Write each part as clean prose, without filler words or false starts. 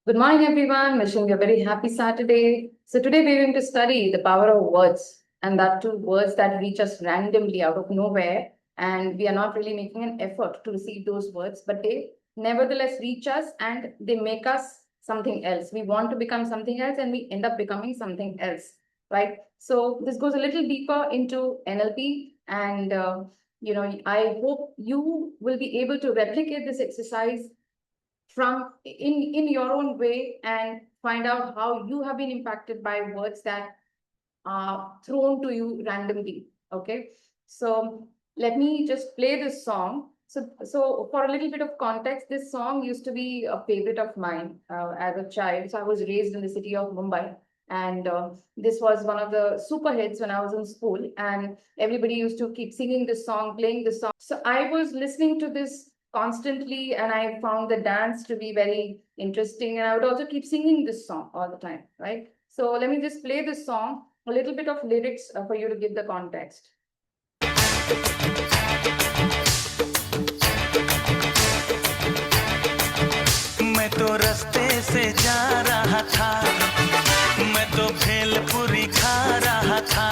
Good morning, everyone. Wishing you a very happy Saturday. So today we're going to study the power of words, and that too words that reach us randomly out of nowhere, and we are not really making an effort to receive those words, but they nevertheless reach us and they make us something else. We want to become something else, and we end up becoming something else, right? So this goes a little deeper into NLP, and I hope you will be able to replicate this exercise from in your own way and find out how you have been impacted by words that are thrown to you randomly. Okay, so let me just play this song. So for a little bit of context, this song used to be a favorite of mine as a child. So I was raised in the city of Mumbai, and this was one of the super hits when I was in school, and everybody used to keep singing this song, playing this song. So I was listening to this constantly, and I found the dance to be very interesting, and I would also keep singing this song all the time, right? So let me just play this song, a little bit of lyrics for you to give the context. मैं तो रास्ते से जा रहा था, मैं तो भेलपुरी खा रहा था,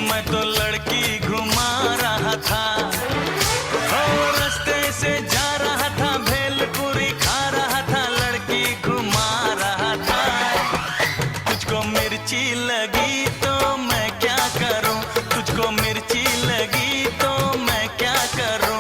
मैं तो लड़की घुमा रहा था, रास्ते से जा रहा था, भेलपुरी खा रहा था, लड़की घुमा रहा था। तुझको मिर्ची लगी तो मैं क्या करूं, तुझको मिर्ची लगी तो मैं क्या करूं।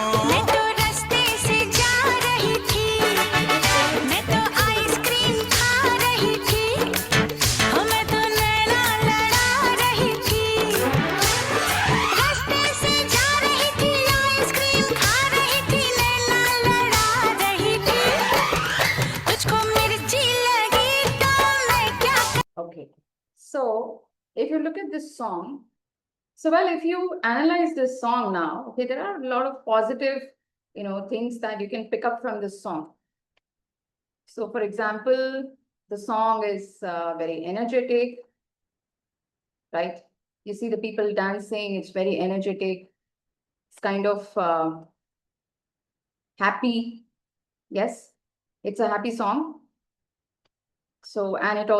Okay, so if you look at this song, so well, if you analyze this song now, okay, there are a lot of positive, things that you can pick up from this song. So, for example, the song is very energetic, right? You see the people dancing, it's very energetic. It's kind of happy. Yes, it's a happy song. So, and it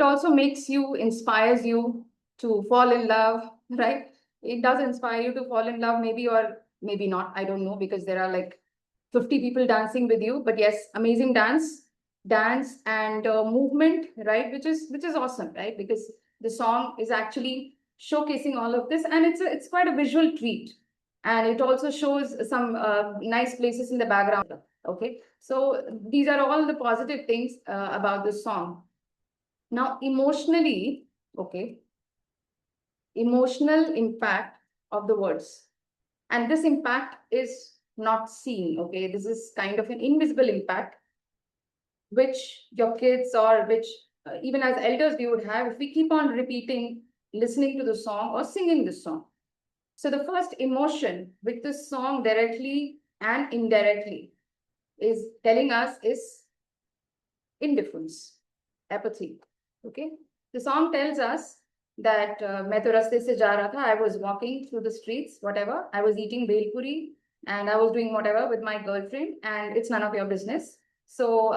also makes you, inspires you to fall in love, right? It does inspire you to fall in love, maybe or maybe not. I don't know, because there are like 50 people dancing with you. But yes, amazing dance and movement, right? Which is awesome, right? Because the song is actually showcasing all of this, and it's quite a visual treat, and it also shows some nice places in the background. Okay, so these are all the positive things about this song. Now, emotionally, okay, emotional impact of the words. And this impact is not seen, okay? This is kind of an invisible impact, which your kids or which even as elders we would have if we keep on repeating, listening to the song or singing the song. So the first emotion which this song directly and indirectly is telling us is indifference, apathy. Okay, the song tells us that मैं तो रास्ते से जा रहा था, I was walking through the streets, whatever, I was eating bhelpuri and I was doing whatever with my girlfriend, and it's none of your business. So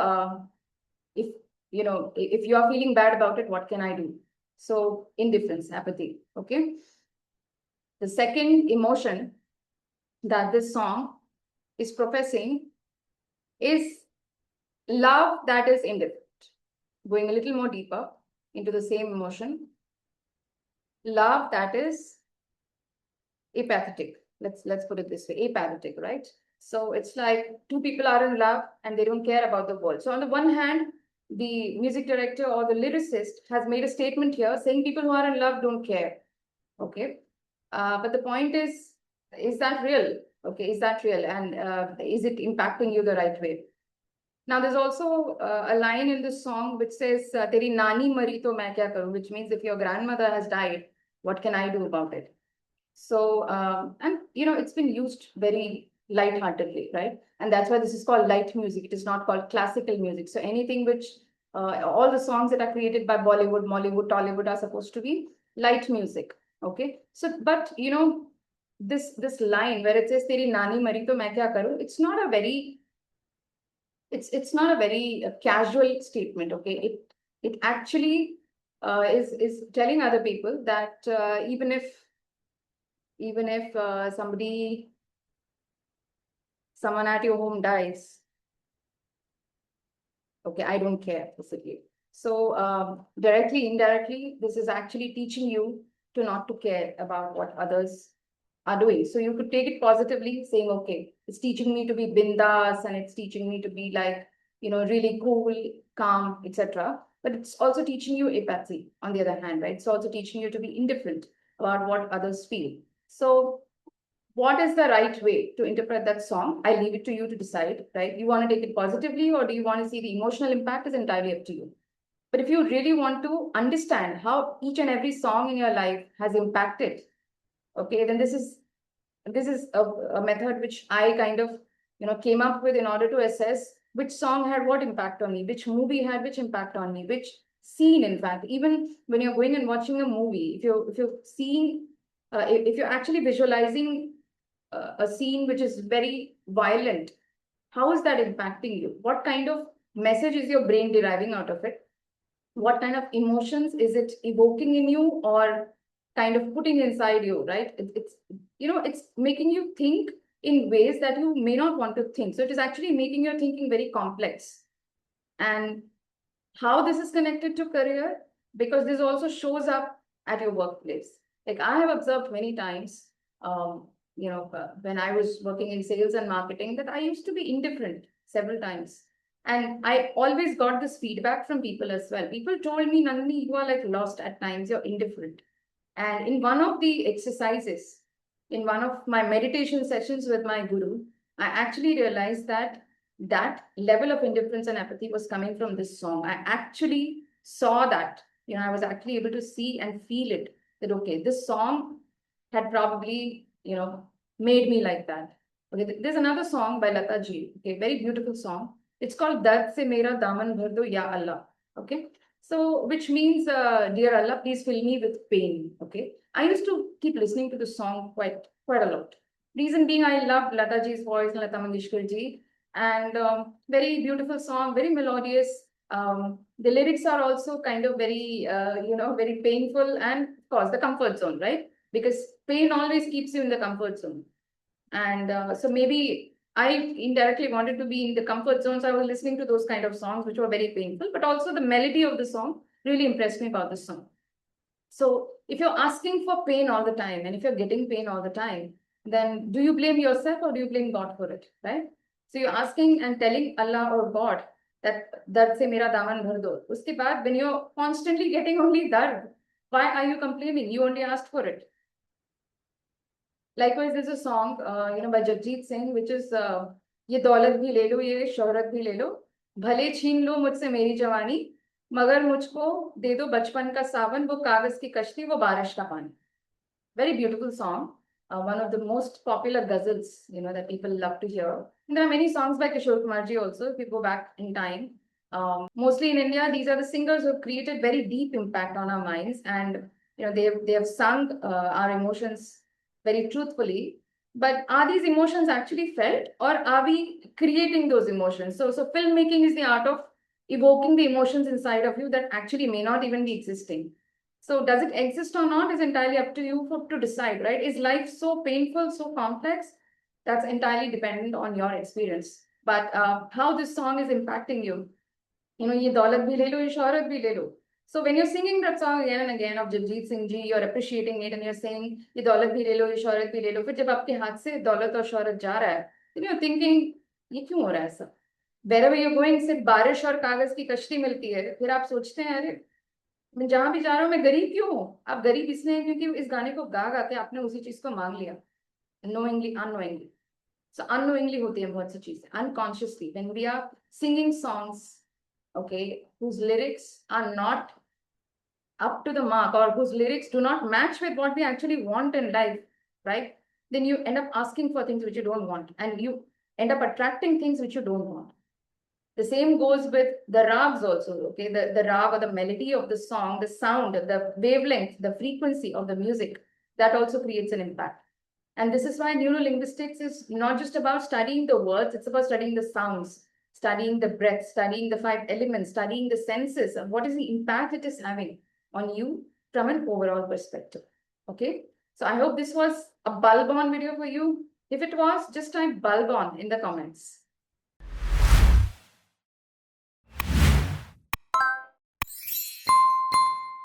if if you are feeling bad about it, what can I do? So indifference, apathy. Okay, the second emotion that this song is professing is love that is indifferent. Going a little more deeper into the same emotion, love that is apathetic. Let's put it this way, apathetic, right? So it's like two people are in love and they don't care about the world. So on the one hand, the music director or the lyricist has made a statement here saying people who are in love don't care. Okay, but the point is that real? Okay, is that real, and is it impacting you the right way? Now, there's also a line in this song which says, "Teri nani mari to main kya karu," which means if your grandmother has died, what can I do about it? So, and it's been used very lightheartedly, right? And that's why this is called light music. It is not called classical music. So anything which, all the songs that are created by Bollywood, Mollywood, Tollywood are supposed to be light music. Okay. So, but this line where it says "Teri nani mari to main kya karu," it's not a very it's not a very casual statement, okay? It actually is telling other people that even if someone at your home dies, okay, I don't care, basically. So directly, indirectly, this is actually teaching you to not to care about what others are doing. So you could take it positively, saying, okay, it's teaching me to be bindas and it's teaching me to be like, really cool, calm, etc. But it's also teaching you apathy on the other hand, right? It's also teaching you to be indifferent about what others feel. So what is the right way to interpret that song? I leave it to you to decide, right? You want to take it positively or do you want to see the emotional impact is entirely up to you. But if you really want to understand how each and every song in your life has impacted, okay, then this is a method which I kind of came up with in order to assess which song had what impact on me, which movie had which impact on me, which scene, in fact. Even when you're going and watching a movie, if you're seeing if you're actually visualizing a scene which is very violent, how is that impacting you? What kind of message is your brain deriving out of it? What kind of emotions is it evoking in you or kind of putting inside you, right? It's making you think in ways that you may not want to think. So it is actually making your thinking very complex. And how this is connected to career, because this also shows up at your workplace. Like I have observed many times, when I was working in sales and marketing, that I used to be indifferent several times. And I always got this feedback from people as well. People told me, Nandini, you are like lost at times, you're indifferent. And in one of the exercises, in one of my meditation sessions with my guru, I actually realized that that level of indifference and apathy was coming from this song. I actually saw that, I was actually able to see and feel it, that, okay, this song had probably, made me like that. Okay, there's another song by Lata Ji, okay, very beautiful song. It's called Dard Se Mera Daman Bhar Do Ya Allah, okay? So, which means, dear Allah, please fill me with pain, okay? I used to keep listening to the song quite a lot. Reason being, I love Lata Ji's voice and Lata Mangeshkar Ji, and very beautiful song, very melodious. The lyrics are also kind of very, very painful, and of course, the comfort zone, right? Because pain always keeps you in the comfort zone. And so maybe I indirectly wanted to be in the comfort zone. So I was listening to those kind of songs, which were very painful, but also the melody of the song really impressed me about the song. So if you're asking for pain all the time, and if you're getting pain all the time, then do you blame yourself or do you blame God for it, right? So you're asking and telling Allah or God that dard se mera daman bhar do. Uske baad, when you're constantly getting only dard, why are you complaining? You only asked for it. Likewise, there's a song, by Jagjit Singh, which is ये दौलत भी ले लो, ये शोहरत भी ले लो, भले छीन लो मुझसे मेरी जवानी, मगर मुझको दे दो बचपन का सावन, वो कागज की कश्ती, वो बारिश का पानी. Very beautiful song. One of the most popular ghazals, that people love to hear. And there are many songs by Kishore Kumarji also, if you go back in time. Mostly in India, these are the singers who have created very deep impact on our minds, and they have sung our emotions very truthfully. But are these emotions actually felt, or are we creating those emotions? So filmmaking is the art of evoking the emotions inside of you that actually may not even be existing. So does it exist or not is entirely up to you to decide, right? Is life so painful, so complex? That's entirely dependent on your experience. But how this song is impacting you, ye daulat bhi le lo, ye shohrat bhi le lo. So when you're singing that song again and again of Jagjit Singh Ji, you're appreciating it and you're saying, ye daulat bhi le lo, ye shohrat bhi le lo. Fir jab aapke haath se daulat aur shohrat ja raha hai, then you're thinking, ye kyun ho raha hai aisa? Wherever you're going, सिर्फ बारिश और कागज की कश्ती मिलती है. फिर आप सोचते हैं, अरे मैं जहां भी जा रहा हूँ, मैं गरीब क्यों हूँ? आप गरीब इसलिए हैं क्योंकि इस गाने को गा गा के आपने उसी चीज को मांग लिया, knowingly, unknowingly. So unknowingly होती है बहुत सी चीजें, unconsciously. When we are singing songs, okay, whose lyrics are not up to the mark, or whose lyrics do not match with what we actually want in life, right? Then you end up asking for things which you don't want, and you end up attracting things which you don't want. The same goes with the rags also, okay? The rag or the melody of the song, the sound, the wavelength, the frequency of the music, that also creates an impact. And this is why neurolinguistics is not just about studying the words, it's about studying the sounds, studying the breath, studying the 5 elements, studying the senses, and what is the impact it is having on you from an overall perspective. Okay, so I hope this was a bulb on video for you. If it was, just type bulb on in the comments.